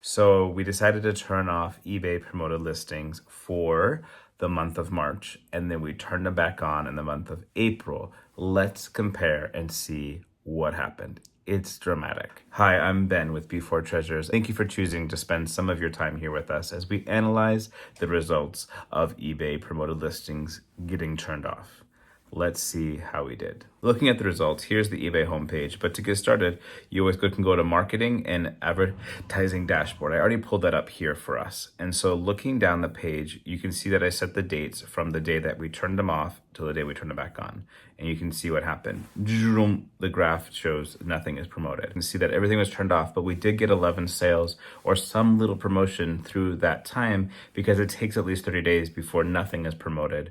So we decided to turn off eBay promoted listings for the month of March, and then we turned them back on in the month of April. Let's compare and see what happened. It's dramatic. Hi, I'm Ben with Before Treasures. Thank you for choosing to spend some of your time here with us as we analyze the results of eBay promoted listings getting turned off. Let's see how we did. Looking at the results, here's the eBay homepage. But to get started, you always can go to marketing and advertising dashboard. I already pulled that up here for us. And so looking down the page, you can see that I set the dates from the day that we turned them off to the day we turned them back on. And you can see what happened. The graph shows nothing is promoted. You can see that everything was turned off, but we did get 11 sales or some little promotion through that time because it takes at least 30 days before nothing is promoted.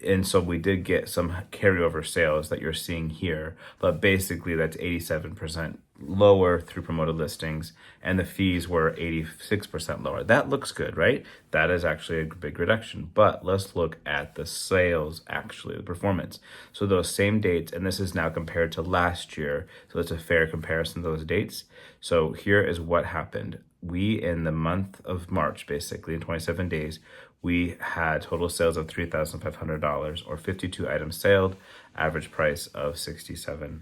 And so we did get some carryover sales that you're seeing here, but basically that's 87% lower through promoted listings, and the fees were 86% lower. That looks good, right? That is actually a big reduction. But let's look at the sales, actually, the performance. So those same dates, and this is now compared to last year, so it's a fair comparison of those dates. So here is what happened. We, in the month of March, basically in 27 days, we had total sales of $3,500 or 52 items sold, average price of $67.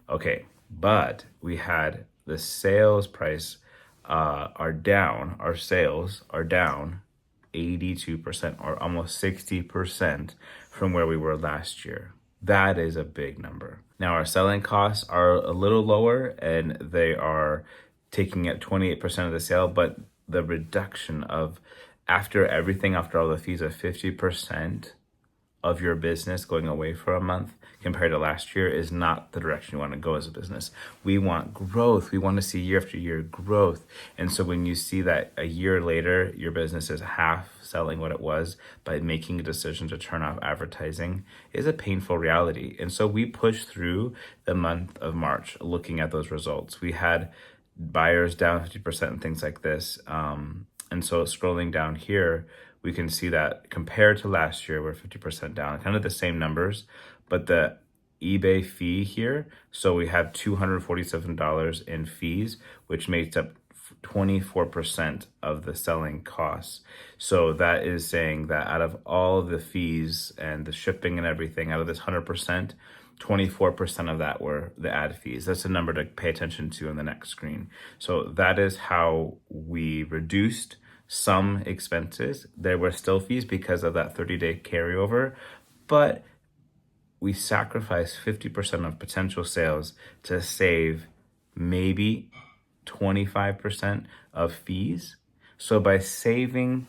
Okay, but we had the sales price our sales are down 82% or almost 60% from where we were last year. That is a big number. Now our selling costs are a little lower and they are taking at 28% of the sale, but the reduction of after all the fees of 50% of your business going away for a month compared to last year is not the direction you want to go as a business. We want growth. We want to see year after year growth. And so when you see that a year later, your business is half selling what it was by making a decision to turn off advertising is a painful reality. And so we pushed through the month of March looking at those results. We had buyers down 50% and things like this. And so scrolling down here, we can see that compared to last year, we're 50% down, kind of the same numbers, but the eBay fee here, so we have $247 in fees, which makes up 24% of the selling costs. So that is saying that out of all of the fees and the shipping and everything, out of this 100%, 24% of that were the ad fees. That's a number to pay attention to on the next screen. So that is how we reduced some expenses. There were still fees because of that 30-day carryover, but we sacrificed 50% of potential sales to save maybe 25% of fees. So by saving,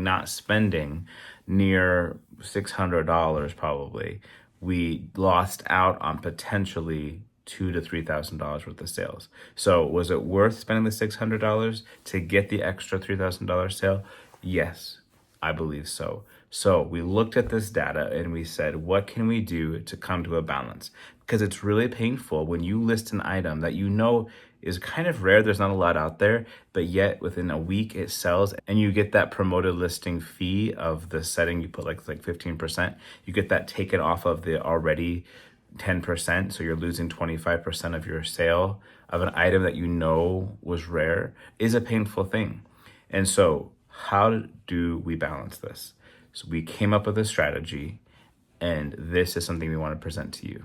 not spending near $600 probably, we lost out on potentially $2,000 to $3,000 worth of sales. So was it worth spending the $600 to get the extra $3,000 sale? Yes, I believe so. So we looked at this data and we said, what can we do to come to a balance? Because it's really painful when you list an item that you know is kind of rare, there's not a lot out there, but yet within a week it sells and you get that promoted listing fee of the setting you put like 15%, you get that taken off of the already 10%, so you're losing 25% of your sale of an item that you know was rare is a painful thing. And so how do we balance this? So we came up with a strategy, and this is something we want to present to you.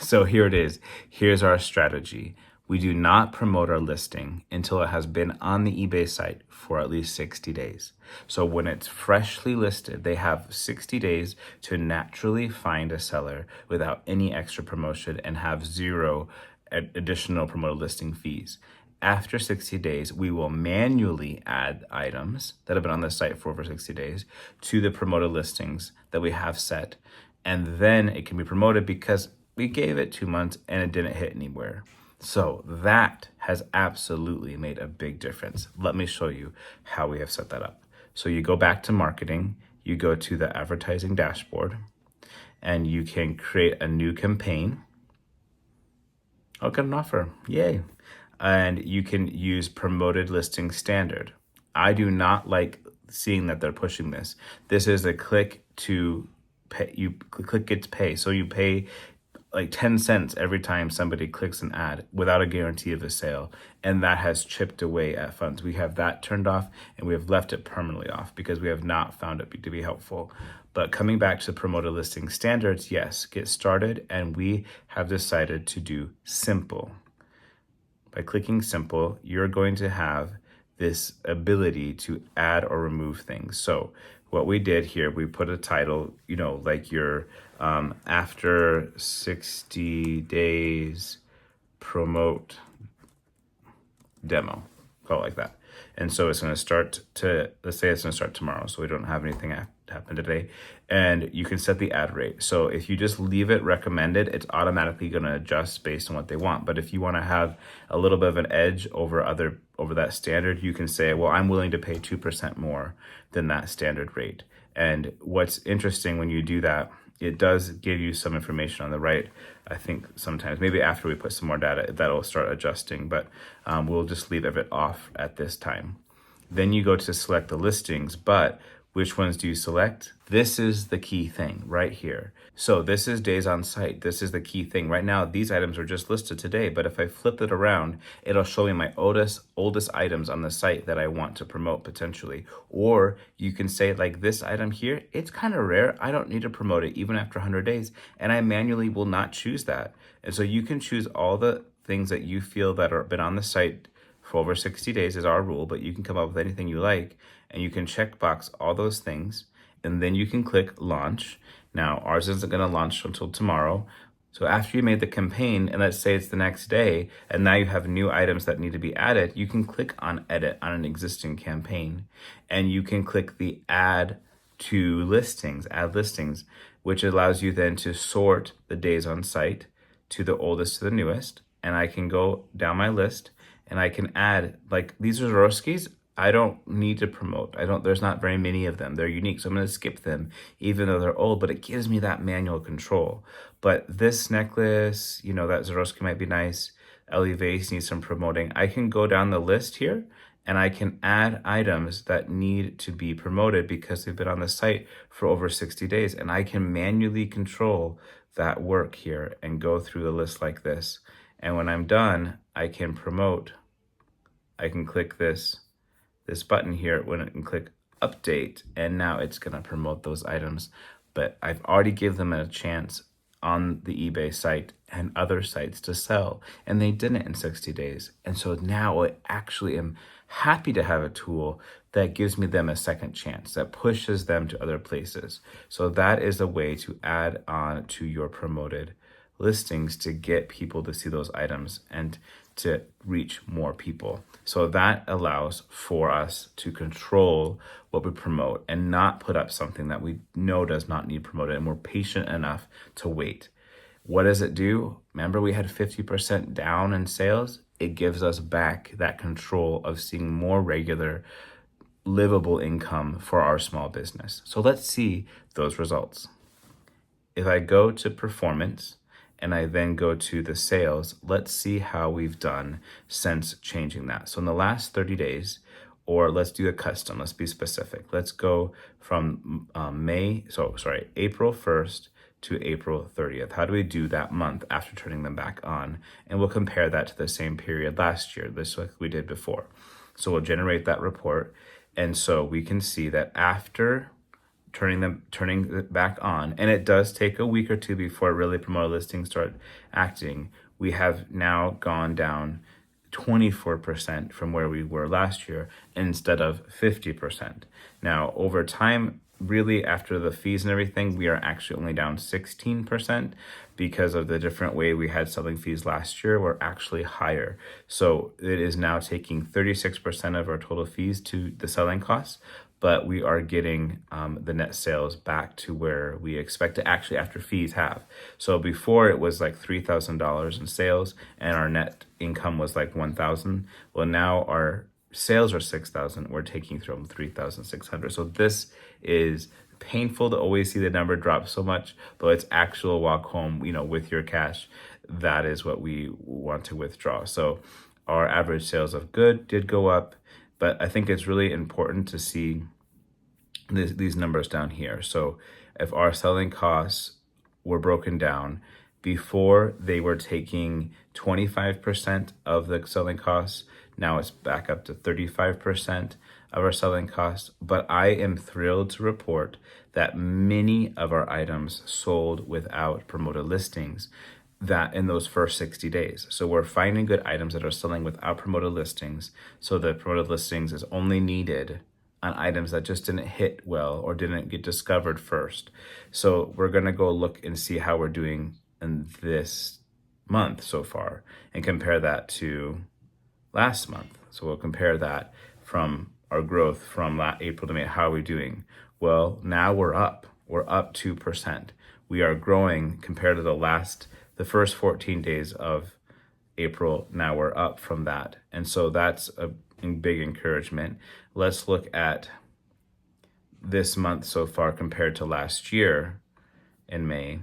So here it is. Here's our strategy. We do not promote our listing until it has been on the eBay site for at least 60 days. So when it's freshly listed, they have 60 days to naturally find a seller without any extra promotion and have zero additional promoted listing fees. After 60 days, we will manually add items that have been on the site for over 60 days to the promoted listings that we have set. And then it can be promoted because we gave it 2 months and it didn't hit anywhere. So that has absolutely made a big difference. Let me show you how we have set that up. So you go back to marketing, you go to the advertising dashboard, and you can create a new campaign. I'll get an offer, yay. And you can use promoted listing standard. I do not like seeing that they're pushing this. This is a click to pay, you click it to pay. So you pay like 10 cents every time somebody clicks an ad without a guarantee of a sale. And that has chipped away at funds. We have that turned off, and we have left it permanently off because we have not found it to be helpful. But coming back to promoted listing standards, yes, get started. And we have decided to do simple. By clicking simple, you're going to have this ability to add or remove things. So what we did here, we put a title, like your after 60 days promote demo, call it like that. And so it's going to start let's say it's going to start tomorrow. So we don't have anything happen today. And you can set the ad rate. So if you just leave it recommended, it's automatically going to adjust based on what they want. But if you want to have a little bit of an edge over that standard, you can say, well, I'm willing to pay 2% more than that standard rate. And what's interesting when you do that, it does give you some information on the right. I think sometimes, maybe after we put some more data, that'll start adjusting, but we'll just leave it off at this time. Then you go to select the listings, but which ones do you select? This is the key thing right here. So this is days on site. This is the key thing. Right now, these items are just listed today, but if I flip it around, it'll show me my oldest items on the site that I want to promote potentially. Or you can say like this item here, it's kind of rare. I don't need to promote it even after 100 days. And I manually will not choose that. And so you can choose all the things that you feel that are been on the site for over 60 days is our rule, but you can come up with anything you like, and you can check box all those things, and then you can click launch. Now, ours isn't going to launch until tomorrow. So after you made the campaign, and let's say it's the next day, and now you have new items that need to be added, you can click on edit on an existing campaign, and you can click the add listings, which allows you then to sort the days on site to the oldest to the newest. And I can go down my list, and I can add, like these are Swarovskis. I don't need to promote. There's not very many of them. They're unique. So I'm going to skip them even though they're old, but it gives me that manual control. But this necklace, that Swarovski might be nice. Ellie vase needs some promoting. I can go down the list here, and I can add items that need to be promoted because they've been on the site for over 60 days. And I can manually control that work here and go through the list like this. And when I'm done, I can promote. I can click this button here when I can click update, and now it's going to promote those items. But I've already given them a chance on the eBay site and other sites to sell, and they didn't in 60 days. And so now I actually am happy to have a tool that gives me them a second chance, that pushes them to other places. So that is a way to add on to your promoted listings to get people to see those items and to reach more people. So that allows for us to control what we promote and not put up something that we know does not need promoted, and we're patient enough to wait. What does it do? Remember, we had 50% down in sales. It gives us back that control of seeing more regular, livable income for our small business. So let's see those results. If I go to performance, and I then go to the sales, let's see how we've done since changing that. So in the last 30 days, or let's do a custom, let's be specific. Let's go from April 1st to April 30th. How do we do that month after turning them back on? And we'll compare that to the same period last year, this like we did before. So we'll generate that report. And so we can see that after turning it back on, and it does take a week or two before really promoted listings start acting, we have now gone down 24% from where we were last year instead of 50%. Now, over time, really after the fees and everything, we are actually only down 16% because of the different way we had selling fees last year were actually higher. So it is now taking 36% of our total fees to the selling costs, but we are getting the net sales back to where we expect to actually after fees have. So before it was like $3,000 in sales and our net income was like $1,000. Well, now our sales are $6,000. We're taking from $3,600. So this is painful to always see the number drop so much, but it's actual walk home, with your cash. That is what we want to withdraw. So our average sales of good did go up, but I think it's really important to see these numbers down here. So if our selling costs were broken down Before, they were taking 25% of the selling costs. Now it's back up to 35% of our selling costs. But I am thrilled to report that many of our items sold without promoted listings that in those first 60 days. So we're finding good items that are selling without promoted listings. So the promoted listings is only needed on items that just didn't hit well or didn't get discovered first. So we're going to go look and see how we're doing in this month so far and compare that to last month. So we'll compare that from our growth from April to May. How are we doing? Well, now we're up. We're up 2%. We are growing compared to the first 14 days of April. Now we're up from that. And so that's a big encouragement. Let's look at this month so far compared to last year in May.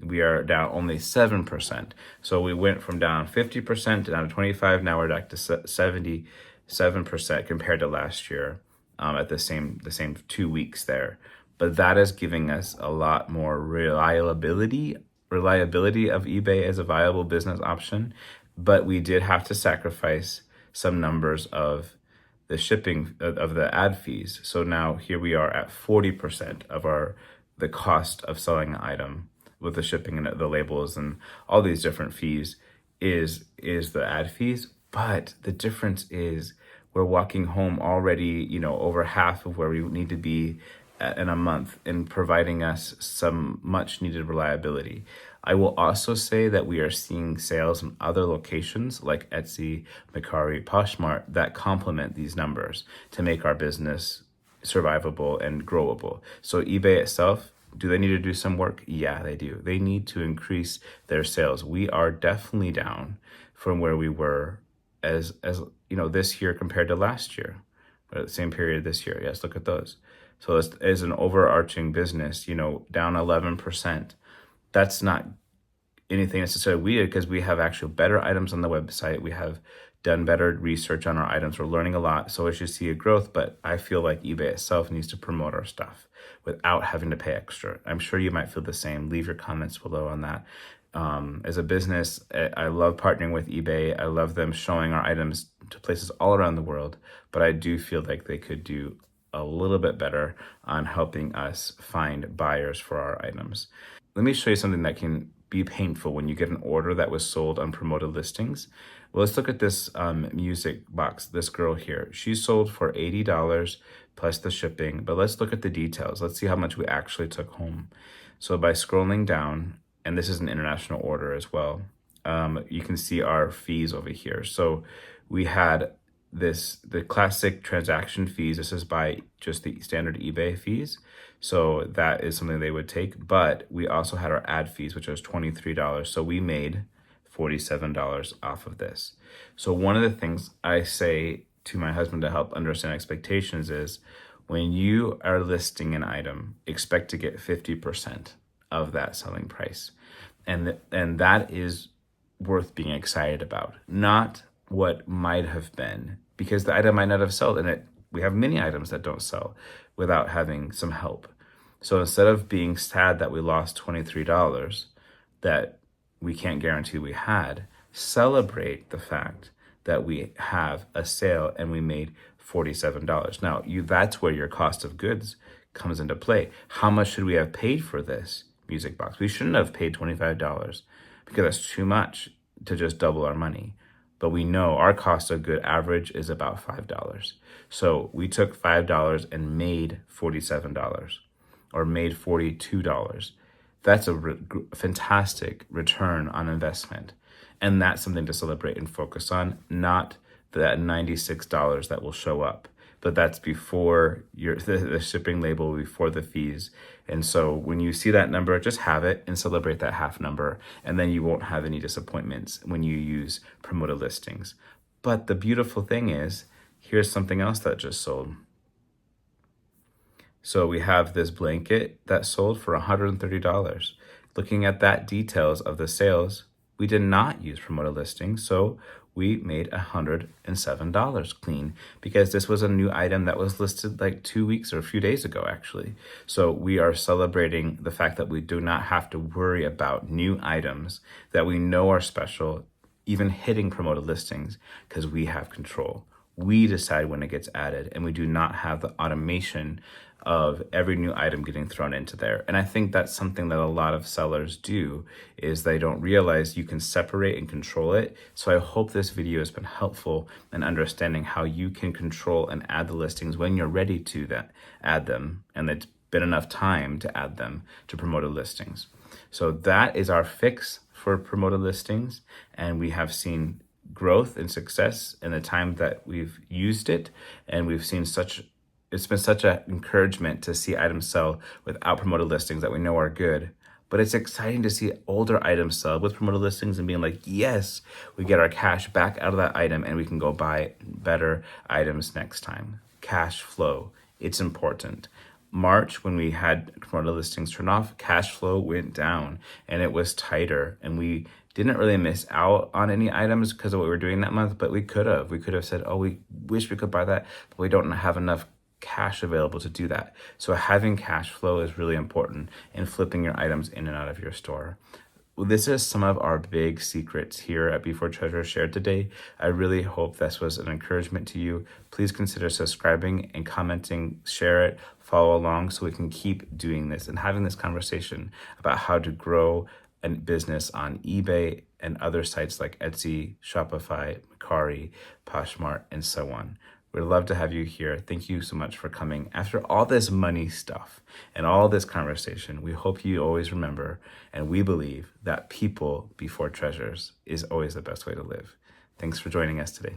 We are down only 7%. So we went from down 50% to down to 25. Now we're back to 77% compared to last year at the same 2 weeks there. But that is giving us a lot more reliability of eBay as a viable business option. But we did have to sacrifice some numbers of the shipping of the ad fees. So now here we are at 40% of the cost of selling an item with the shipping and the labels and all these different fees is the ad fees. But the difference is we're walking home already, over half of where we need to be in a month and providing us some much needed reliability. I will also say that we are seeing sales in other locations like Etsy, Mercari, Poshmark that complement these numbers to make our business survivable and growable. So eBay itself, do they need to do some work? Yeah, they do. They need to increase their sales. We are definitely down from where we were as this year compared to last year, or the same period this year. Yes, look at those. So as an overarching business, down 11%. That's not anything necessarily weird because we have actually better items on the website. We have done better research on our items. We're learning a lot. So as you see a growth, but I feel like eBay itself needs to promote our stuff without having to pay extra. I'm sure you might feel the same. Leave your comments below on that. As a business, I love partnering with eBay. I love them showing our items to places all around the world, but I do feel like they could do a little bit better on helping us find buyers for our items. Let me show you something that can be painful when you get an order that was sold on promoted listings. Well, let's look at this music box, this girl here. She sold for $80 plus the shipping, but let's look at the details. Let's see how much we actually took home. So by scrolling down, and this is an international order as well, you can see our fees over here. So we had the classic transaction fees. This is by just the standard eBay fees. So that is something they would take. But we also had our ad fees, which was $23. So we made $47 off of this. So one of the things I say to my husband to help understand expectations is when you are listing an item, expect to get 50% of that selling price. And that is worth being excited about, not what might have been, because the item might not have sold, and we have many items that don't sell without having some help. So instead of being sad that we lost $23 that we can't guarantee we had, celebrate the fact that we have a sale and we made $47. Now, that's where your cost of goods comes into play. How much should we have paid for this music box? We shouldn't have paid $25 because that's too much to just double our money. But we know our cost of good average is about $5. So we took $5 and made $47 or made $42. That's a fantastic return on investment. And that's something to celebrate and focus on, not that $96 that will show up. But that's before the shipping label, before the fees. And so when you see that number, just have it and celebrate that half number. And then you won't have any disappointments when you use promoted listings. But the beautiful thing is, here's something else that just sold. So we have this blanket that sold for $130. Looking at that details of the sales, we did not use promoted listings. So we made $107 clean because this was a new item that was listed like 2 weeks or a few days ago, actually. So we are celebrating the fact that we do not have to worry about new items that we know are special, even hitting promoted listings, because we have control. We decide when it gets added, and we do not have the automation of every new item getting thrown into there. And I think that's something that a lot of sellers do, is they don't realize you can separate and control it. So I hope this video has been helpful in understanding how you can control and add the listings when you're ready to add them, and it's been enough time to add them to promoted listings. So that is our fix for promoted listings, and we have seen growth and success in the time that we've used it, and we've seen it's been such an encouragement to see items sell without promoted listings that we know are good. But it's exciting to see older items sell with promoted listings and being like, yes, we get our cash back out of that item and we can go buy better items next time. Cash flow, it's important. March, when we had promoted listings turn off, cash flow went down and it was tighter, and we didn't really miss out on any items because of what we were doing that month, but we could have said, oh, we wish we could buy that, but we don't have enough cash available to do that. So having cash flow is really important in flipping your items in and out of your store. Well, this is some of our big secrets here at Before Treasure shared today. I really hope this was an encouragement to you. Please consider subscribing and commenting, share it, follow along so we can keep doing this and having this conversation about how to grow a business on eBay and other sites like Etsy, Shopify, Mercari, Poshmark, and so on. We'd love to have you here. Thank you so much for coming. After all this money stuff and all this conversation, we hope you always remember, and we believe that people before treasures is always the best way to live. Thanks for joining us today.